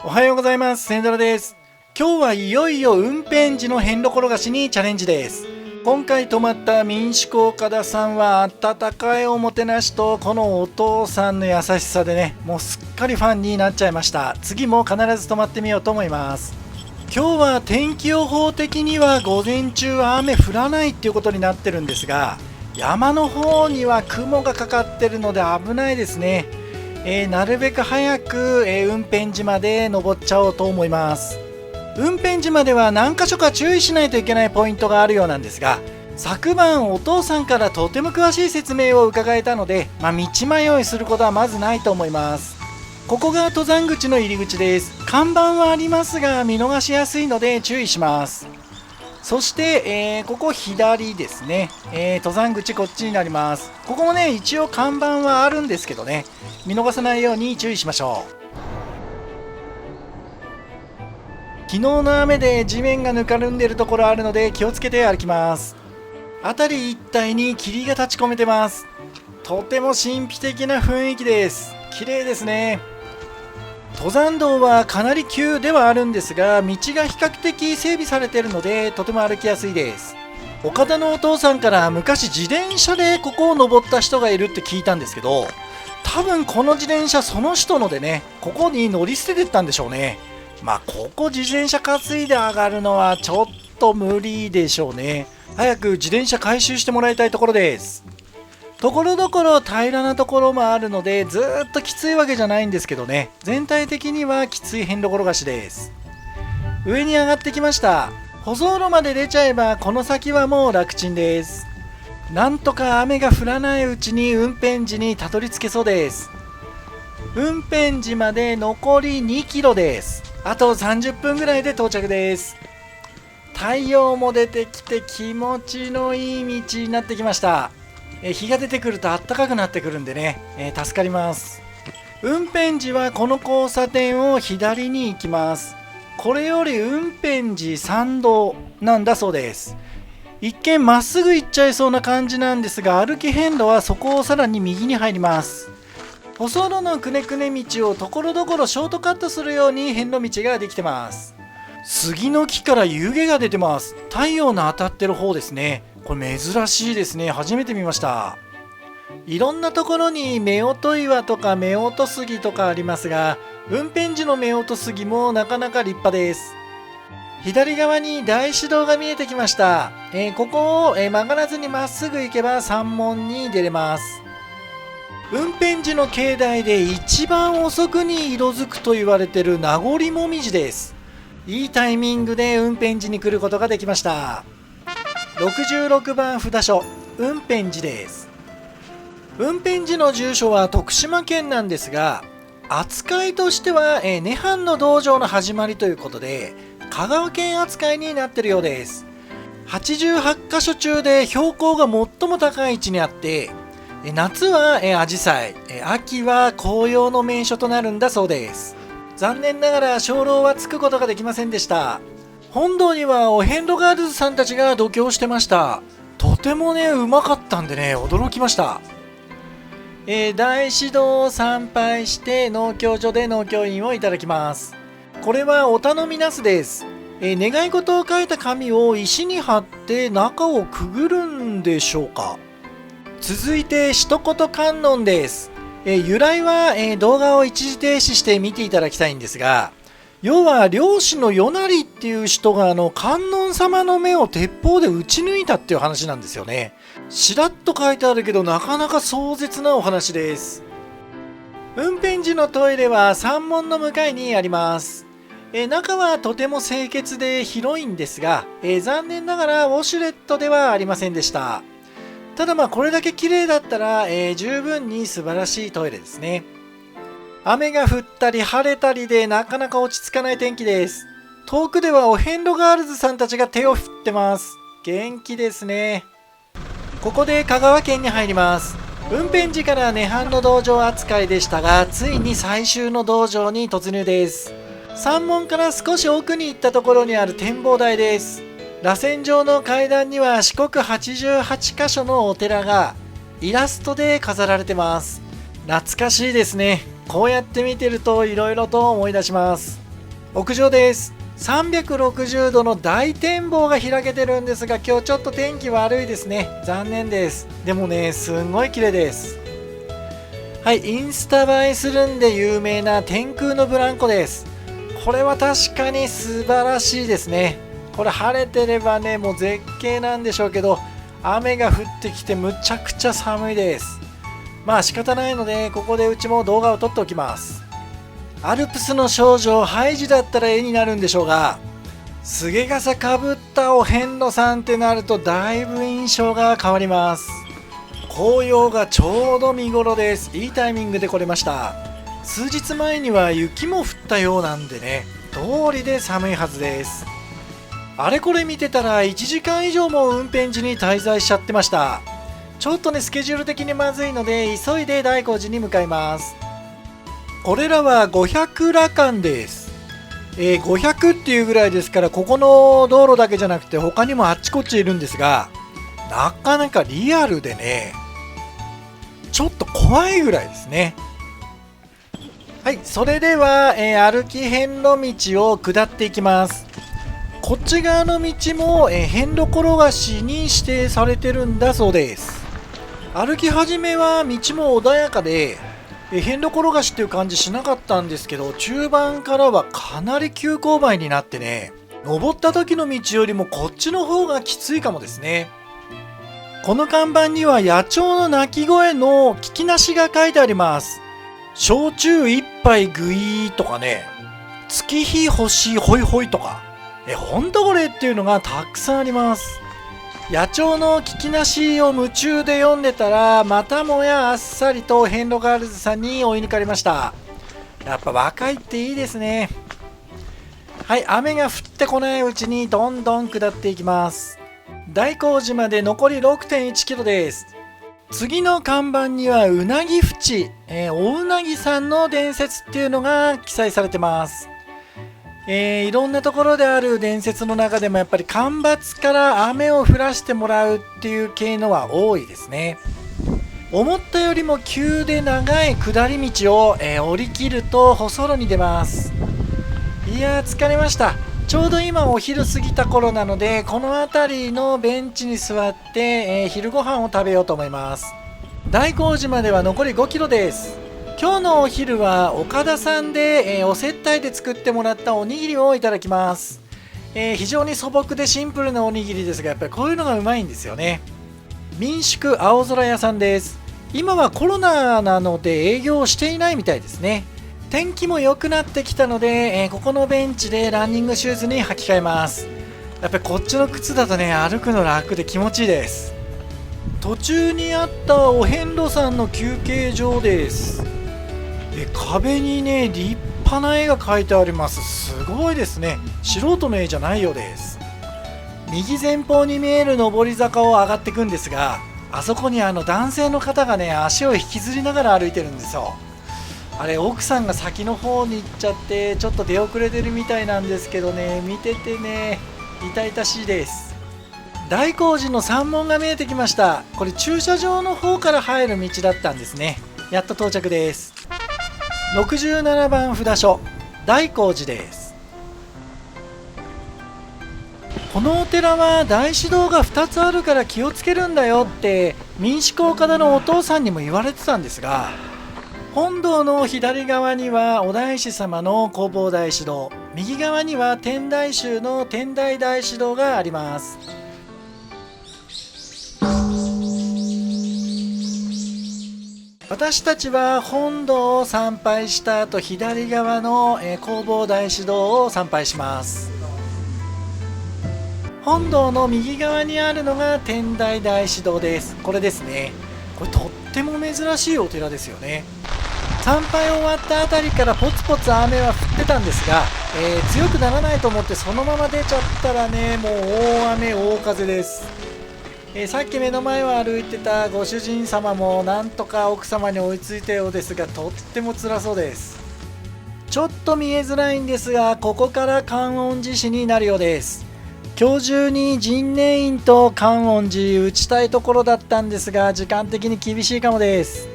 おはようございます。センドラです。今日はいよいよ運転時の遍路転がしにチャレンジです。今回泊まった民宿岡田さんは温かいおもてなしとこのお父さんの優しさでね、もうすっかりファンになっちゃいました。次も必ず泊まってみようと思います。今日は天気予報的には午前中は雨降らないっていうことになってるんですが、山の方には雲がかかってるので危ないですね。なるべく早く、運転時まで登っちゃおうと思います。運転時までは何箇所か注意しないといけないポイントがあるようなんですが、昨晩お父さんからとても詳しい説明を伺えたので、道迷いすることはまずないと思います。ここが登山口の入り口です。看板はありますが見逃しやすいので注意します。そして、ここ左ですね、登山口こっちになります。ここもね一応看板はあるんですけどね、見逃さないように注意しましょう。昨日の雨で地面がぬかるんでいるところあるので気をつけて歩きます。辺り一帯に霧が立ち込めてます。とても神秘的な雰囲気です。綺麗ですね。登山道はかなり急ではあるんですが、道が比較的整備されているのでとても歩きやすいです。岡田のお父さんから昔自転車でここを登った人がいるって聞いたんですけど、多分この自転車その人のでね、ここに乗り捨ててったんでしょうね。ここ自転車担いで上がるのはちょっと無理でしょうね。早く自転車回収してもらいたいところです。ところどころ平らなところもあるのでずっときついわけじゃないんですけどね、全体的にはきつい遍路転がしです。上に上がってきました。舗装路まで出ちゃえばこの先はもう楽ちんです。なんとか雨が降らないうちに運転時にたどり着けそうです。運転時まで残り2キロです。あと30分ぐらいで到着です。太陽も出てきて気持ちのいい道になってきました。日が出てくると暖かくなってくるんでね、助かります。運転時はこの交差点を左に行きます。これより運転時参道なんだそうです。一見まっすぐ行っちゃいそうな感じなんですが、歩き遍路はそこをさらに右に入ります。舗装路のくねくね道をところどころショートカットするように遍路道ができてます。杉の木から湯気が出てます。太陽の当たってる方ですね。これ珍しいですね。初めて見ました。いろんなところに夫婦岩とか夫婦杉とかありますが、運転時の夫婦杉もなかなか立派です。左側に大師堂が見えてきました。ここを曲がらずにまっすぐ行けば山門に出れます。運転時の境内で一番遅くに色づくと言われている名残もみじです。いいタイミングで運転時に来ることができました。66番札所、運転時です。運転時の住所は徳島県なんですが、扱いとしては涅槃の道場の始まりということで香川県扱いになっているようです。88カ所中で標高が最も高い位置にあって、夏はアジサイ、秋は紅葉の名所となるんだそうです。残念ながら鐘楼はつくことができませんでした。本堂にはお遍路ガールズさんたちが度胸してました。とてもねうまかったんでね驚きました。大師堂を参拝して農協所で農協印をいただきます。これはお頼みなすです。願い事を書いた紙を石に貼って中をくぐるんでしょうか。続いて一言観音です。由来は、動画を一時停止して見ていただきたいんですが、要は漁師の与那利っていう人が観音様の目を鉄砲で撃ち抜いたっていう話なんですよね。しらっと書いてあるけどなかなか壮絶なお話です。運転時のトイレは山門の向かいにあります。中はとても清潔で広いんですが、残念ながらウォシュレットではありませんでした。ただこれだけ綺麗だったら、十分に素晴らしいトイレですね。雨が降ったり晴れたりでなかなか落ち着かない天気です。遠くではお遍路ガールズさんたちが手を振ってます。元気ですね。ここで香川県に入ります。運転時から涅槃の道場扱いでしたが、ついに最終の道場に突入です。山門から少し奥に行ったところにある展望台です。螺旋状の階段には四国88カ所のお寺がイラストで飾られてます。懐かしいですね。こうやって見てると色々と思い出します。屋上です。360度の大展望が開けてるんですが、今日ちょっと天気悪いですね。残念です。でもね、すんごい綺麗です。はい、インスタ映えするんで有名な天空のブランコです。これは確かに素晴らしいですね。これ晴れてればね、もう絶景なんでしょうけど、雨が降ってきてむちゃくちゃ寒いです。まあ仕方ないので、ここでうちも動画を撮っておきます。アルプスの少女ハイジだったら絵になるんでしょうが、すげ傘かぶったお遍路さんってなるとだいぶ印象が変わります。紅葉がちょうど見頃です。いいタイミングで来れました。数日前には雪も降ったようなんでね、通りで寒いはずです。あれこれ見てたら1時間以上も運転時に滞在しちゃってました。ちょっとねスケジュール的にまずいので急いで大光寺に向かいます。これらは500羅漢です。500っていうぐらいですから、ここの道路だけじゃなくて他にもあっちこっちいるんですが、なかなかリアルでね、ちょっと怖いぐらいですね。はい、それでは、歩き遍路道を下っていきます。こっち側の道も、遍路転がしに指定されてるんだそうです。歩き始めは道も穏やかで、遍路転がしっていう感じしなかったんですけど、中盤からはかなり急勾配になってね、登った時の道よりもこっちの方がきついかもですね。この看板には野鳥の鳴き声の聞きなしが書いてあります。焼酎一杯ぐいとかね、月日星ホイホイとか、ほんとこれっていうのがたくさんあります。野鳥の聞きなしを夢中で読んでたら、またもやあっさりと遍路ガールズさんに追い抜かれました。やっぱ若いっていいですね。はい、雨が降ってこないうちにどんどん下っていきます。大光寺まで残り 6.1 キロです。次の看板にはうなぎ淵、おうなぎさんの伝説っていうのが記載されてます。いろんなところである伝説の中でもやっぱり干ばつから雨を降らしてもらうっていう系のは多いですね。思ったよりも急で長い下り道を、降り切ると細路に出ます。いやー疲れました。ちょうど今お昼過ぎた頃なので、この辺りのベンチに座って、昼ご飯を食べようと思います。大光寺までは残り5キロです。今日のお昼は岡田さんで、お接待で作ってもらったおにぎりをいただきます。非常に素朴でシンプルなおにぎりですが、やっぱりこういうのがうまいんですよね。民宿青空屋さんです。今はコロナなので営業していないみたいですね。天気も良くなってきたので、ここのベンチでランニングシューズに履き替えます。やっぱりこっちの靴だとね、歩くの楽で気持ちいいです。途中にあったお遍路さんの休憩所です。壁にね、立派な絵が描いてあります。すごいですね。素人の絵じゃないようです。右前方に見える上り坂を上がっていくんですが、あそこに男性の方がね、足を引きずりながら歩いてるんですよ。あれ奥さんが先の方に行っちゃってちょっと出遅れてるみたいなんですけどね、見ててね痛々しいです。大光寺の山門が見えてきました。これ駐車場の方から入る道だったんですね。やっと到着です。67番札所大光寺です。このお寺は大師堂が2つあるから気をつけるんだよって民宿岡田のお父さんにも言われてたんですが、本堂の左側にはお大師様の弘法大師堂、右側には天台宗の天台大師堂があります。私たちは本堂を参拝した後、左側の弘法大師堂を参拝します。本堂の右側にあるのが天台大師堂です。これですね。これとっても珍しいお寺ですよね。参拝終わったあたりからポツポツ雨は降ってたんですが、強くならないと思ってそのまま出ちゃったらね、もう大雨大風です。さっき目の前を歩いてたご主人様もなんとか奥様に追いついたようですが、とっても辛そうです。ちょっと見えづらいんですが、ここから観音寺市になるようです。今日中に神寧院と観音寺打ちたいところだったんですが、時間的に厳しいかもです。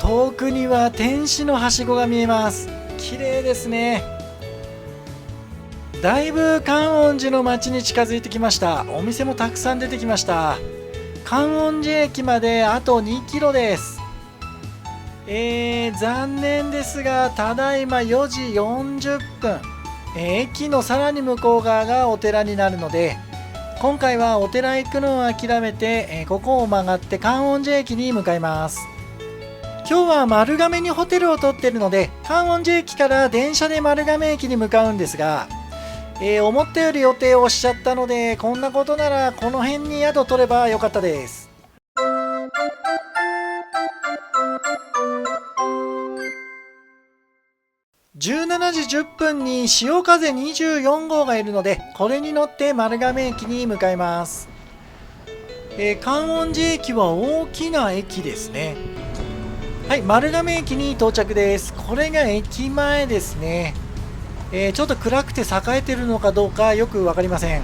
遠くには天使のはしごが見えます。綺麗ですね。だいぶ観音寺の町に近づいてきました。お店もたくさん出てきました。観音寺駅まであと2キロです。残念ですが、ただいま4時40分。駅のさらに向こう側がお寺になるので、今回はお寺行くのを諦めて、ここを曲がって観音寺駅に向かいます。今日は丸亀にホテルを取っているので、観音寺駅から電車で丸亀駅に向かうんですが、思ったより予定をしちゃったので、こんなことならこの辺に宿取ればよかったです。17時10分に潮風24号がいるので、これに乗って丸亀駅に向かいます。観音寺駅は大きな駅ですね。はい、丸亀駅に到着です。これが駅前ですね。ちょっと暗くて栄えてるのかどうかよく分かりません。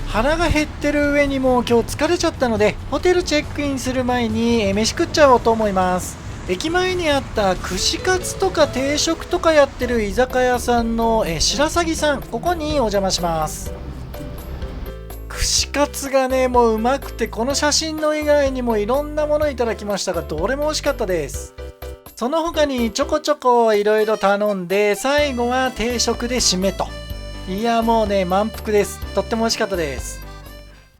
腹が減ってる上にも今日疲れちゃったので、ホテルチェックインする前に飯食っちゃおうと思います。駅前にあった串カツとか定食とかやってる居酒屋さんの白鷺さん、ここにお邪魔します。串カツがね、もううまくて、この写真の以外にもいろんなものいただきましたが、どれも美味しかったです。その他にちょこちょこいろいろ頼んで、最後は定食で締めと。いや、もうね、満腹です。とっても美味しかったです。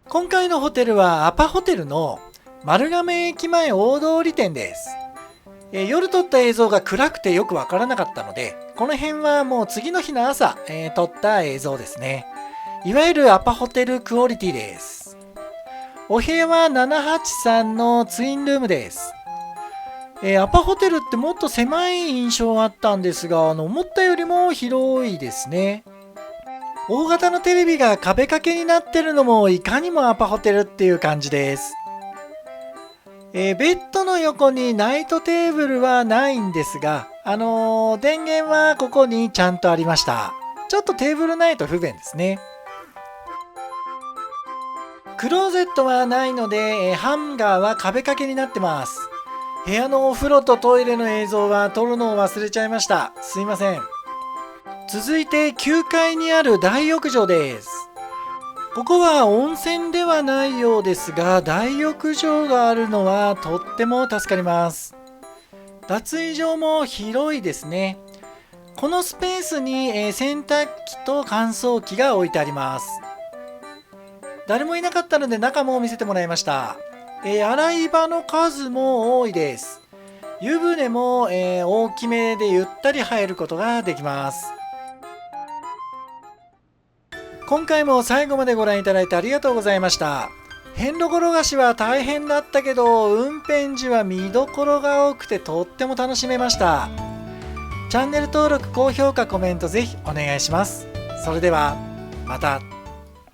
今回のホテルはアパホテルの丸亀駅前大通店です。夜撮った映像が暗くてよくわからなかったので、この辺はもう次の日の朝、撮った映像ですね。いわゆるアパホテルクオリティです。お部屋は783のツインルームです。アパホテルってもっと狭い印象があったんですが、思ったよりも広いですね。大型のテレビが壁掛けになってるのもいかにもアパホテルっていう感じです。ベッドの横にナイトテーブルはないんですが、電源はここにちゃんとありました。ちょっとテーブルないと不便ですね。クローゼットはないので、ハンガーは壁掛けになってます。部屋のお風呂とトイレの映像は撮るのを忘れちゃいました。すいません。続いて9階にある大浴場です。ここは温泉ではないようですが、大浴場があるのはとっても助かります。脱衣場も広いですね。このスペースに洗濯機と乾燥機が置いてあります。誰もいなかったので中も見せてもらいました。洗い場の数も多いです。湯船も大きめでゆったり入ることができます。今回も最後までご覧いただいてありがとうございました。遍路転がしは大変だったけど、運転時は見どころが多くてとっても楽しめました。チャンネル登録、高評価、コメントぜひお願いします。それではまた。